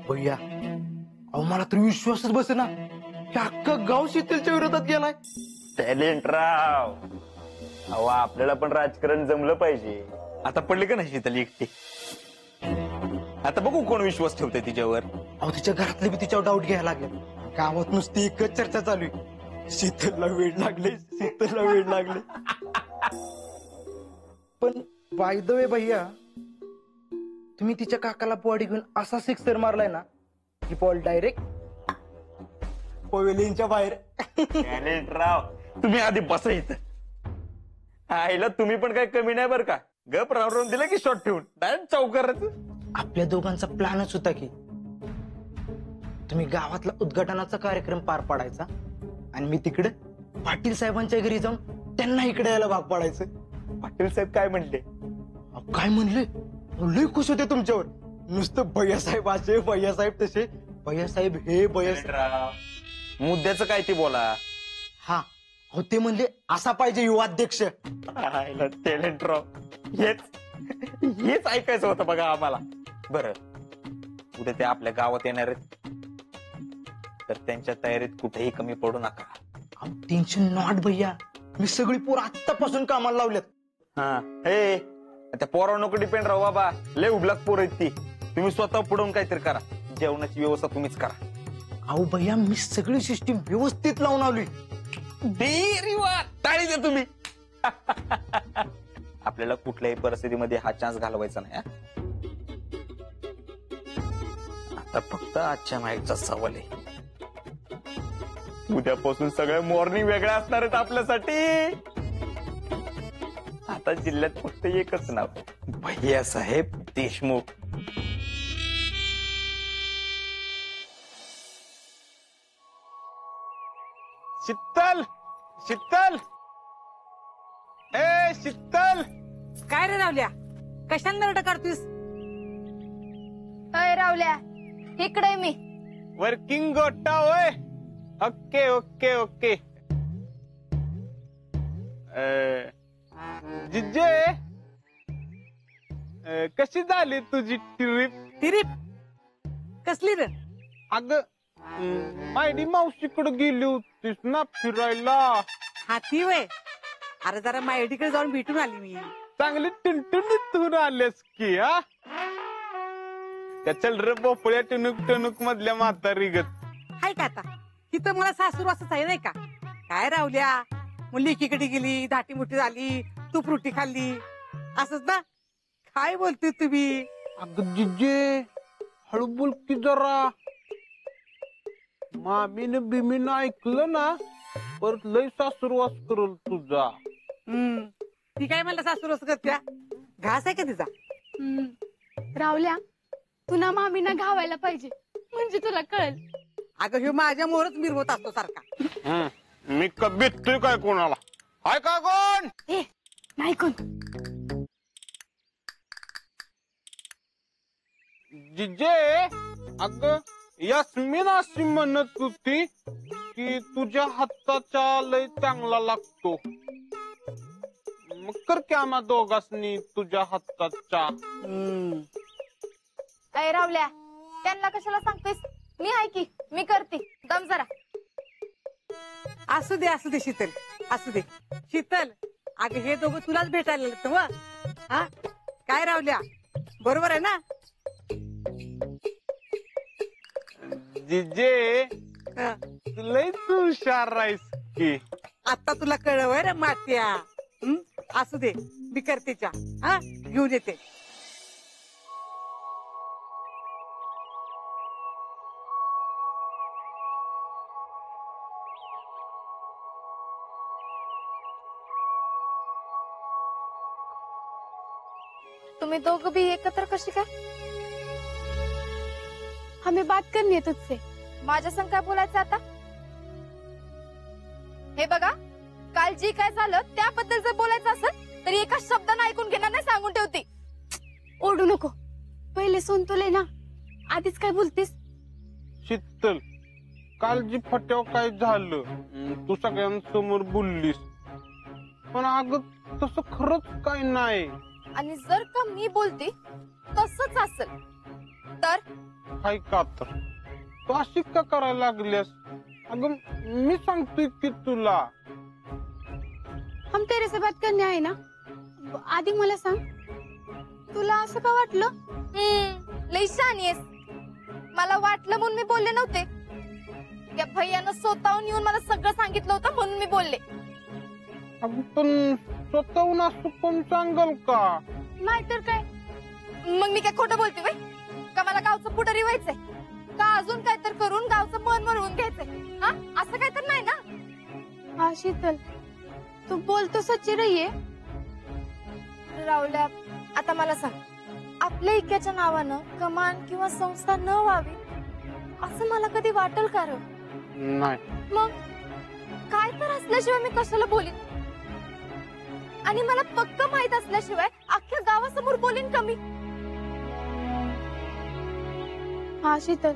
भैया अहो मला तर विश्वासच बसेना की अख्खं गाव शीतलच्या विरोधात गेलाय. टॅलेंट राव. अहो आपल्याला पण राजकारण जमलं पाहिजे. आता पडले का नाही शीतल एकटी. आता बघू कोण विश्वास ठेवतोय तिच्यावर. अहो तिच्या घरातले बी तिच्यावर डाऊट घ्यायला लागले. गावात नुसती एकच चर्चा चालू आहे, शीतलला वेळ लागले, शीतलला वेळ लागले. पण बाय द वे भैया, तुम्ही तिच्या काकाला बॉडी घेऊन असा सिक्सर मारलाय ना की बॉल डायरेक्ट पवेलियनच्या बाहेर. टॅलेंट राव. तुम्ही आधी बसा इथं. आईला तुम्ही पण काय कमी नाही बरं का. गप राहून दिलं की शॉट ठेवून डायरेक्ट चौकार. आपल्या दोघांचा प्लॅनच होता की तुम्ही गावातला उद्घाटनाचा कार्यक्रम पार पाडायचा आणि मी तिकडे पाटील साहेबांच्या घरी जाऊन त्यांना इकडे यायला भाग पाडायचं. पाटील साहेब काय म्हणले? काय म्हणले? लय खुश होते तुमच्यावर. नुसतं भैयासाहेब असे, भैयासाहेब तसे, भैयासाहेब हे भैयासाहेब. मुद्द्याचं काय ते बोला. हा हो ते म्हणले असा पाहिजे युवाध्यक्ष. टॅलेंट राव. हेच ऐकायचं होतं बघा आम्हाला. बरं उद्या ते आपल्या गावात येणार आहेत तर त्यांच्या तयारीत कुठेही कमी पडू नका. टेन्शन नॉट भैया, मी सगळी पोर आत्तापासून कामाला लावल्यात. हा हे त्या पोरावर नको डिपेंड राहू बाबा. लय उबलाक पोर आहेत ती. तुम्ही स्वतः पुढून काहीतरी करा. जेवणाची व्यवस्था तुम्हीच करा. अहो भैया मी सगळी सिस्टीम व्यवस्थित लावून आलोय. टाळी द्या तुम्ही. आपल्याला कुठल्याही परिस्थितीमध्ये हा चान्स घालवायचा नाही. आता फक्त आजच्या माईकचा सवाल आहे. उद्यापासून सगळ्या मॉर्निंग वेगळ्या असणार आहेत आपल्यासाठी. आता जिल्ह्यात फक्त एकच नाव, भैयासाहेब देशमुख. शीतल, शीतल, ए शीतल. काय रे रावल्या, कशाला नरड काढतोस? अय रावल्या, इकडे मी. वर्किंग गोटा होय. Okay okay okay. जिजे कशी झाली तुझी ट्रिप? ट्रिप कसली रे? अगं मायडी मावशीकडे गेली होतीस ना फिरायला. हाती वय. अरे जरा मायडीकडे जाऊन भेटून आली मी. चांगली टुनटुनीत आलेस की. हा त्या चलर बोपळ्या टुनुक टुनुक मधल्या म्हातारी गत हाय का आता. तिथं मला सासूर असंच आहे नाही का. काय रावल्या, मुली एकीकडे गेली, धाटी मुठी झाली, तू फ्रुटी खाल्ली, असंच ना. काय बोलते तुम्ही? अगं जिजे हळू बोल की जरा. मामीनं बिमीनं ऐकलं ना परत लय सासुरवास करल तुझा. ती काय म्हणलं सासूर असं करत्या? घास आहे का तिचा? रावल्या, तुला मामीना घावायला पाहिजे म्हणजे तुला कळेल. अगं ह्यो माझ्या मोरच मिरवत असतो सारखा. मी भेटतोय काय कोणाला? हाय का कोण? ए नाही कोण. जिजे अगं यास्मिन अशी म्हणत होती की तुझ्या हाताचा लय चांगला लागतो. मग कर की आम्हा दोघांनी तुझ्या हाताचा. अय रावल्या, त्यांना कशाला सांगतेस? मी आहे की, मी करते. दम जरा. असू दे शीतल, असू दे. शीतल अगं हे दोघं तुलाच भेटायला लागत व. हा काय रावल्या, बरोबर आहे ना? जिजे हा. लय तू हुशार राहीस की. आता तुला कळवय रे मात्या. असू दे, मी करते चा. हा घेऊन येते. तुम्ही दोघं भी एकत्र कशी काय? हमें बात करनी है तुझसे. माझ्या संग काय बोलायचं आता? हे बघा, काल जी काय झालं त्याबद्दल जर बोलायचं असेल तरी एका शब्दानं ऐकून घेणार नाही, सांगून ठेवते. ओढू नको, पहिले सोन तुले ना. आधीच काय बोलतेस? शीतल काल जी फट्यावर काय झालं तू सगळ्यांसमोर बोललीस, पण अगं तसं खरंच काय नाही. आणि जर का मी बोलते तसंच असेल तर काय का तर तू अशी का करायला लागल्यास? अगं मी सांगतोय की तुला. हम तेरे से बात करणे आहे ना. आधी मला सांग, तुला असं का वाटलं? लई शहाणी आहेस. मला वाटलं म्हणून मी बोलले नव्हते. त्या भैयानं स्वतःहून येऊन मला सगळं सांगितलं होतं म्हणून मी बोलले. अगं पण स्वतःहून असं कोण सांगल का? नाहीतर काय, मग मी काय खोटं बोलते बाई? का मला गावचं पुढारी व्हायचंय? का अजून काय तर करून गावचं मन मिळवून घ्यायचंय? हा, असं काय तर नाही ना. हा शीतल, तू बोलतो सच्ची रहिये. रावल्या, आता मला सांग, आपल्या इक्याच्या नावानं कमान किंवा संस्था न व्हावी असं मला कधी वाटल का र? नाही. मग काय तर असल्याशिवाय मी कशाला बोलीन? आणि मला पक्क माहित असल्याशिवाय अख्ख्या गावासमोर बोलीन कमी. हा शीतल,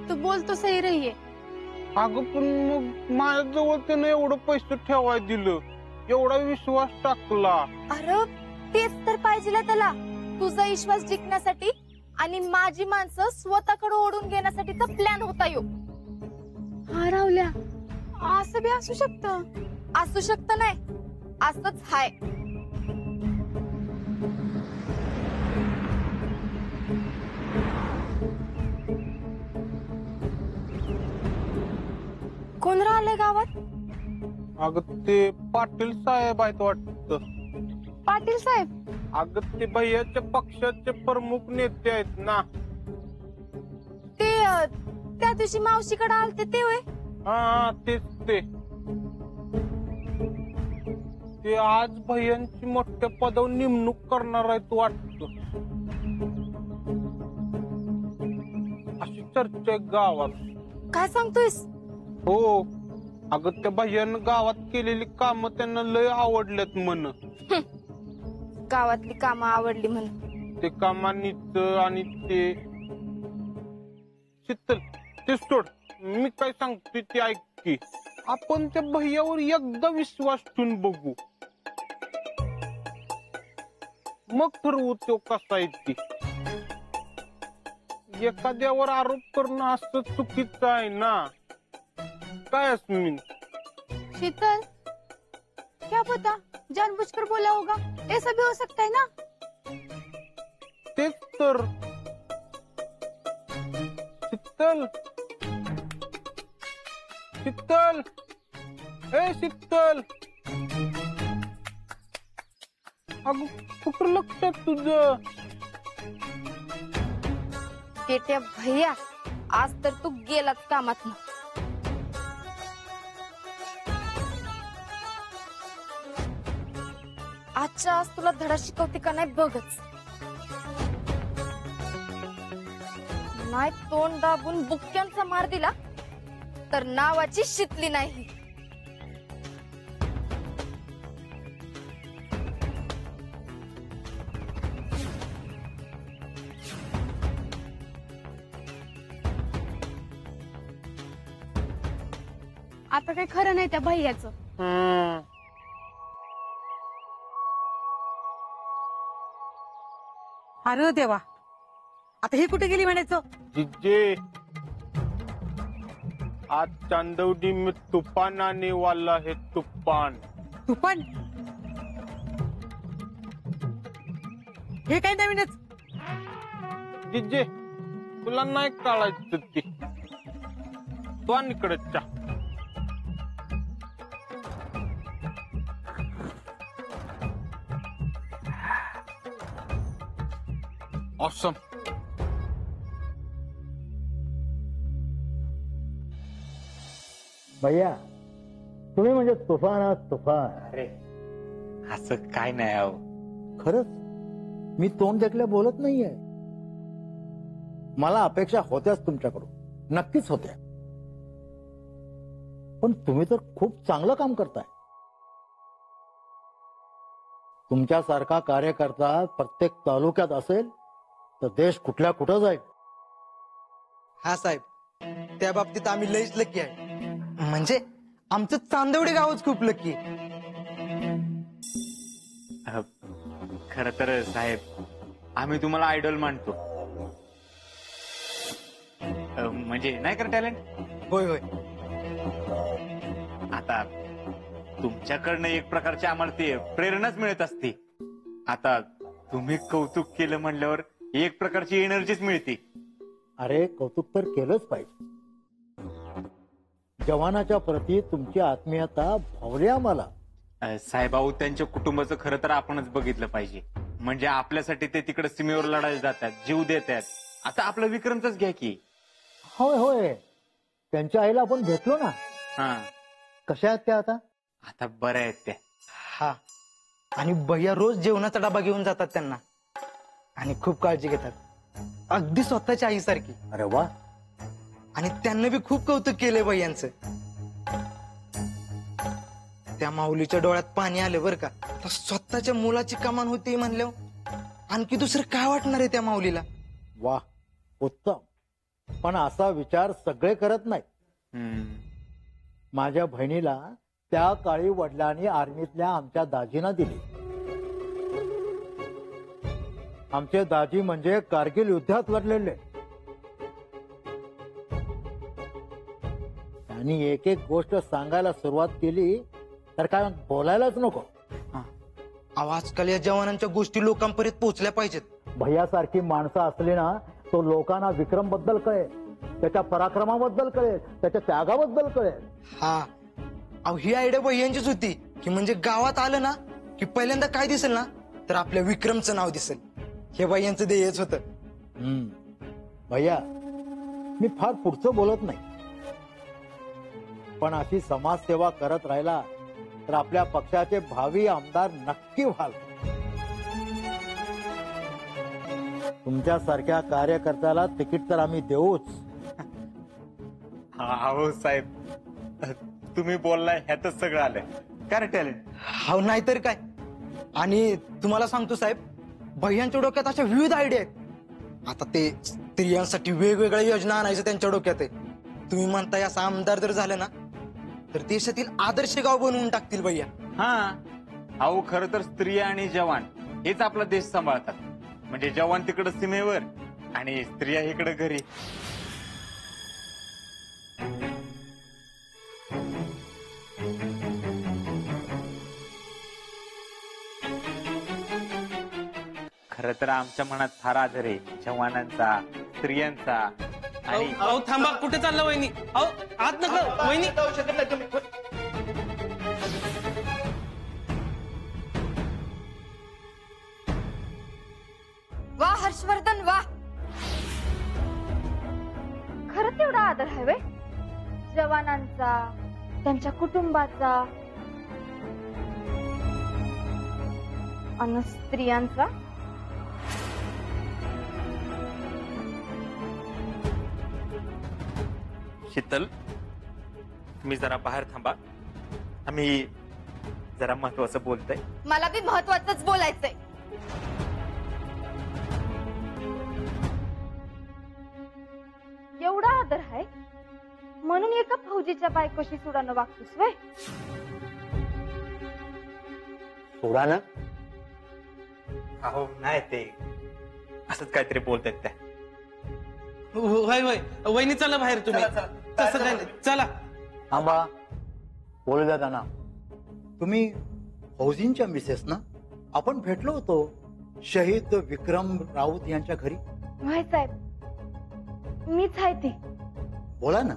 तू बोलतो सही रहिये. अगं पण मग माझ्याजवळ त्यानं एवढं पैसे ठेवाय दिलं, एवढा विश्वास टाकला. अरे तेच तर पाहिजे त्याला, तुझा विश्वास जिंकण्यासाठी आणि माझी माणसं स्वतःकडे ओढून घेण्यासाठीचा प्लॅन होता यो. हा रावल्या, असं बी असू शकतं. असू शकतं नाही, असंच हाय. कोण राहिलंय गावात? अगं ते पाटील साहेब आहेत वाटतं. पाटील साहेब? अगं ते भैयाच्या पक्षाचे प्रमुख नेते आहेत ना. ते त्या दिवशी मावशीकडे आलते ते होय? हा तेच ते. ते आज भैयांची मोठ्या पदावर नेमणूक करणार आहेत वाटतं, अशी चर्चा आहे गावात. काय सांगतोयस? हो, अगं त्या भैयानं गावात केलेली कामं त्यांना लय आवडल्यात म्हण. गावातली कामं आवडली म्हणून? ते कामानीच आणि ते शीतल, ते सोड, मी काय सांगतोय ते ऐक की. आपण त्या भैयावर एकदा विश्वास ठेवून बघू, मग ठरवू तो कसा आहे ती. एखाद्यावर आरोप करणं असं चुकीचं आहे ना. काय अस्मिन? शीतल, क्या पता जानबूझकर बोला होगा, ऐसा भी हो सकता है ना. तेच तर. शीतल, शीतल, ए शीतल, अगं कुठं लक्षात तुझं? पेट्या भैया, आज तर तू गेलाच कामात. आजच्या आज तुला धडा शिकवते का नाही बघच. नाही तोंड दाबून बुक्क्यांचा मार दिला तर नावाची शितली नाही. आता काही खरं नाही त्या भैयाचं. अरे देवा, आता ही कुठे गेली म्हणायचं? जिजे, आज चांदवडी में तूफान आने वाला है, तूफान. तू पण हे काय नवीनच? जिजे, तुला नाही कळायचं ते. तो आणि इकडे चा. ऑसम. भैया, तुम्ही म्हणजे तुफान आहात, तुफान. अरे असं काय नाही अहो. खरंच मी तोंड देखल्या बोलत नाहीये. मला अपेक्षा होत्याच तुमच्याकडून, नक्कीच होत्या. पण तुम्ही तर खूप चांगलं काम करताय. तुमच्यासारखा कार्यकर्ता प्रत्येक तालुक्यात असेल तर देश कुठल्या कुठं जाईल. हा साहेब, त्या बाबतीत आम्ही लईच लकी आहे. म्हणजे आमचं चांदवडी गावच खूप लकी आहे. खर तर साहेब, आम्ही तुम्हाला आयडॉल मानतो. म्हणजे नाही का टॅलेंट. होय होय. आता तुमच्याकडनं एक प्रकारची आम्हाला ती प्रेरणाच मिळत असते. आता तुम्ही कौतुक केलं म्हणल्यावर एक प्रकारची एनर्जीच मिळते. अरे कौतुक तर केलंच पाहिजे. जवानाच्या प्रती तुमची आत्मीयता भावली आम्हाला. साहेबाऊ त्यांच्या कुटुंबाचं खरं तर आपणच बघितलं पाहिजे. म्हणजे आपल्यासाठी ते तिकडे सीमेवर लढायला जातात, जीव देतात. आता आपलं विक्रमच घ्या की. होय होय, त्यांच्या आईला आपण भेटलो ना. हा, कशा आहेत त्या आता? आता बऱ्या आहेत त्या. हा, आणि भैया रोज जेवणाचा डबा घेऊन जातात त्यांना आणि खूप काळजी घेतात, अगदी स्वतःच्या आईसारखी. अरे वा. आणि त्यांना बी खूप कौतुक केलंय भैयांचं. त्या माऊलीच्या डोळ्यात पाणी आलं बरं का. तर स्वतःच्या मुलाची कमान होती म्हणल्यावर आणखी दुसरं काय वाटणार आहे त्या माऊलीला. वा, उत्तम. पण असा विचार सगळे करत नाही. माझ्या बहिणीला त्या काळी वडिलांनी आर्मीतल्या आमच्या दाजींना दिली. आमचे दाजी म्हणजे कारगिल युद्धात लढलेले. त्यांनी एक एक गोष्ट सांगायला सुरुवात केली तर काय बोलायलाच नको. आजकाल या जवानांच्या गोष्टी लोकांपर्यंत पोहोचल्या पाहिजेत. भैयासारखी माणसं असली ना, तो लोकांना विक्रम बद्दल कळेल, त्याच्या पराक्रमाबद्दल कळेल, त्याच्या त्यागाबद्दल कळेल. हा, अहो ही आयडिया भैयांचीच होती की म्हणजे गावात आलं ना की पहिल्यांदा काय दिसेल ना तर आपल्या विक्रमचं नाव दिसेल. हे भैयांचं ध्येयच होतं. भैया, मी फार पुढचं बोलत नाही, पण अशी समाजसेवा करत राहिला तर आपल्या पक्षाचे भावी आमदार नक्की व्हाल. तुमच्यासारख्या कार्यकर्त्याला तिकीट तर आम्ही देऊच. हो साहेब, तुम्ही बोललाय ह्यातच सगळं आलंय. काय टॅलेंट. हा, नाहीतर काय. आणि तुम्हाला सांगतो साहेब, भैयांच्या डोक्यात अशा विविध आयडिया आहेत. आता ते स्त्रियांसाठी वेगवेगळ्या योजना आणायचं त्यांच्या डोक्यात आहे. तुम्ही म्हणताय असं आमदार जर झालं ना तर देशातील आदर्श गाव बनवून टाकतील भैया. हा, अहो खरं तर स्त्रिया आणि जवान हेच आपला देश सांभाळतात. म्हणजे जवान तिकडे सीमेवर आणि स्त्रिया इकडे घरी. खरं तर आमच्या मनात फार आदर आहे जवानांचा, स्त्रियांचा. आणि अहो थांबा, कुठे चाललं वहिनी? अहो आत नका वहिनी. वा हर्षवर्धन वा. खरंच तेवढा आदर आहे व्हय जवानांचा, त्यांच्या कुटुंबाचा आणि स्त्रियांचा. शीतल, तुम्ही जरा बाहेर थांबा, आम्ही जरा महत्वाचं बोलतोय. मला बी महत्वाचंच बोलायचंय. एवढा आदर आहे म्हणून एका फौजीच्या बायकोशी सुडानं वागतोस व्हय? सोडा ना. अहो नाही, ते असंच काहीतरी बोलतायत त्या. होय होय वहिनी, चला बाहेर तुम्ही. तसं काय नाही, चला. थांबा, बोलू द्या त्यांना. तुम्ही फौजींच्या मिसेस ना? आपण भेटलो होतो शहीद विक्रम राऊत यांच्या घरी. व्हय साहेब, मीच आहे ती. बोला ना.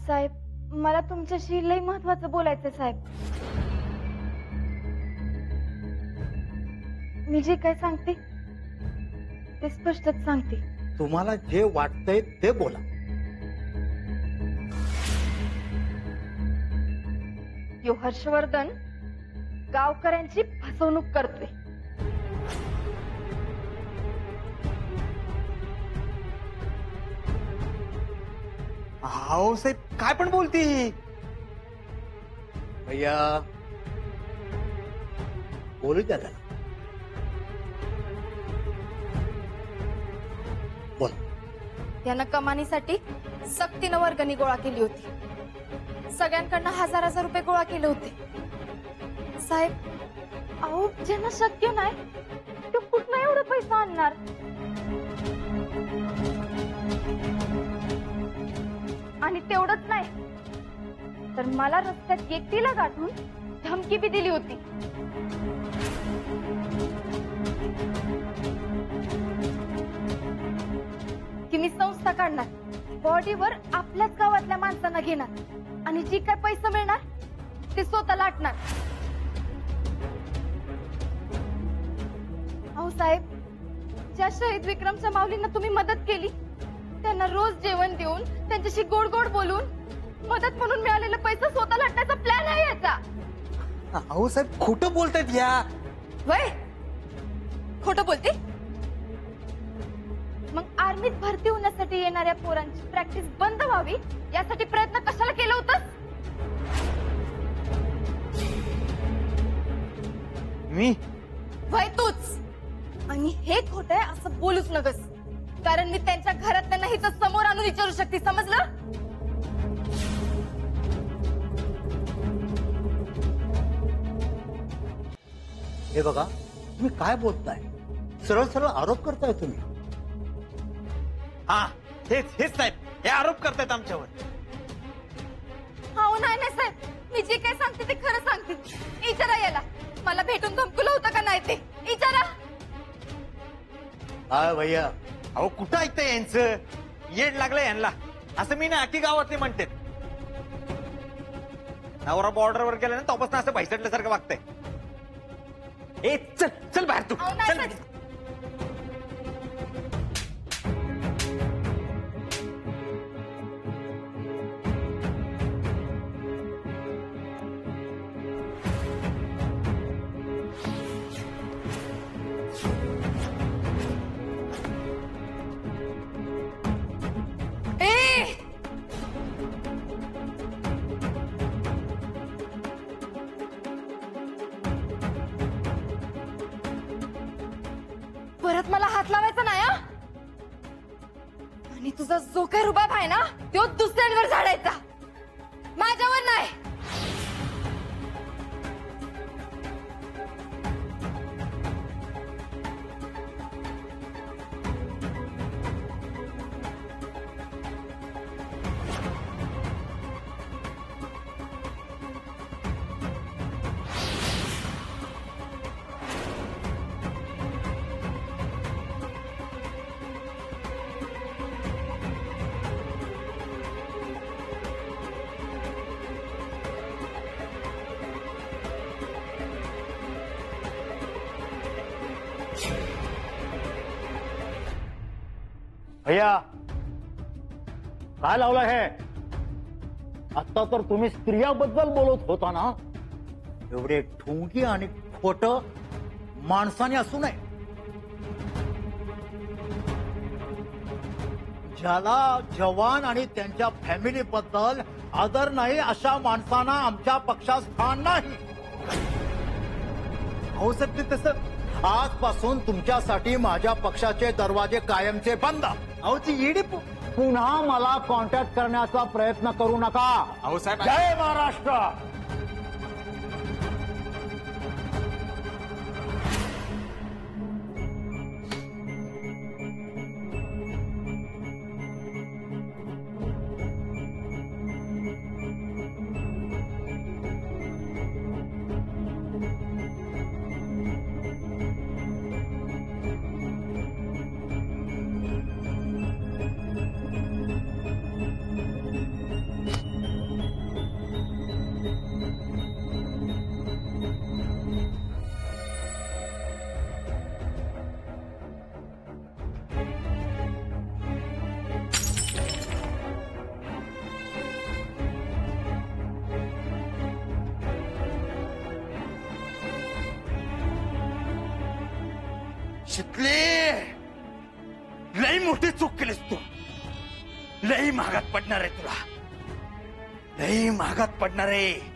साहेब, मला तुमच्याशी लई महत्वाचं बोलायचंय साहेब. मी जे काय सांगते ते स्पष्टच सांगते. तुम्हाला जे वाटतंय ते बोला. यो हर्षवर्धन गावकऱ्यांची फसवणूक करतोय. अहो साहेब, काय पण बोलती. भैया बोलू द्या त्याला. बोल. यानं कमानीसाठी सक्तीनं वर्गणी गोळा केली होती. सगळ्यांकडनं 1000 रुपये गोळा केले होते. साहेब, अहो ज्यांना शक्य नाही ते कुठनं एवढे पैसा आणणार? आणि तेवढंच नाही तर मला रस्त्यात एकटीला गाठून धमकी बी दिली होती. की मी संस्था काढणार, बॉडीवर आपल्याच गावातल्या माणसांना घेणार आणि जी काय पैसे मिळणार ते स्वतः लाटणार. अहो साहेब, ज्या शहीद विक्रमच्या माऊलींना तुम्ही मदत केली त्यांना रोज जेवण देऊन त्यांच्याशी गोड गोड बोलून मदत म्हणून मिळालेला पैसा स्वतः लाटण्याचा प्लॅन आहे याचा. अहो साहेब खोटं बोलतायत या. वय खोटं बोलते? मग आर्मीत भरती होण्यासाठी येणाऱ्या पोरांची प्रॅक्टिस बंद व्हावी यासाठी प्रयत्न कशाला केला होतास? मी वय तूच. आणि हे खोटं आहे असं बोलूच नकस, कारण मी त्यांच्या घरातल्या नाही तर समोर आणून विचारू शकते. समजलं? हे बघा, तुम्ही काय बोलताय? सरळ सरळ आरोप करताय तुम्ही. हा हेच हेच साहेब, हे आरोप करतायत आमच्यावर. हो नाही नाही साहेब, मी जे काय सांगते ते खरं सांगते. विचारा याला मला भेटून धमकुलं होतं का नाही ते विचारा. काय भैया? अहो कुठं ऐकतंय यांचं? येड लागलंय यांना. असं मी ना की गावातले म्हणते. नवरा बॉर्डरवर गेला ना तेव्हापासून असं भैसटल्यासारखं वागतंय. ए चल चल बाहेर तू. अहो, नाही, चल. नाही. परत मला हात लावायचा नाही हा? आणि तुझा जो काही रुबाब आहे ना तो दुसऱ्यांवर झाडायचा, माझ्यावर नाही. भैया काय लावलं हे? आता तर तुम्ही स्त्रियाबद्दल बोलत होता ना. एवढे ठोंगी आणि खोट माणसाने असू नये. ज्याला जवान आणि त्यांच्या फॅमिली बद्दल आदर नाही अशा माणसांना आमच्या पक्षात स्थान नाही. हो साहेब, ते तसं आजपासून तुमच्यासाठी माझ्या पक्षाचे दरवाजे कायमचे बंद. अहो ती ईडी पुन्हा मला कॉन्टॅक्ट करण्याचा प्रयत्न करू नका. अहो साहेब, जय महाराष्ट्र. शिकले लई मोठी चूक केलीस तू. लई महागात पडणार आहे तुला. लई महागात पडणार आहे.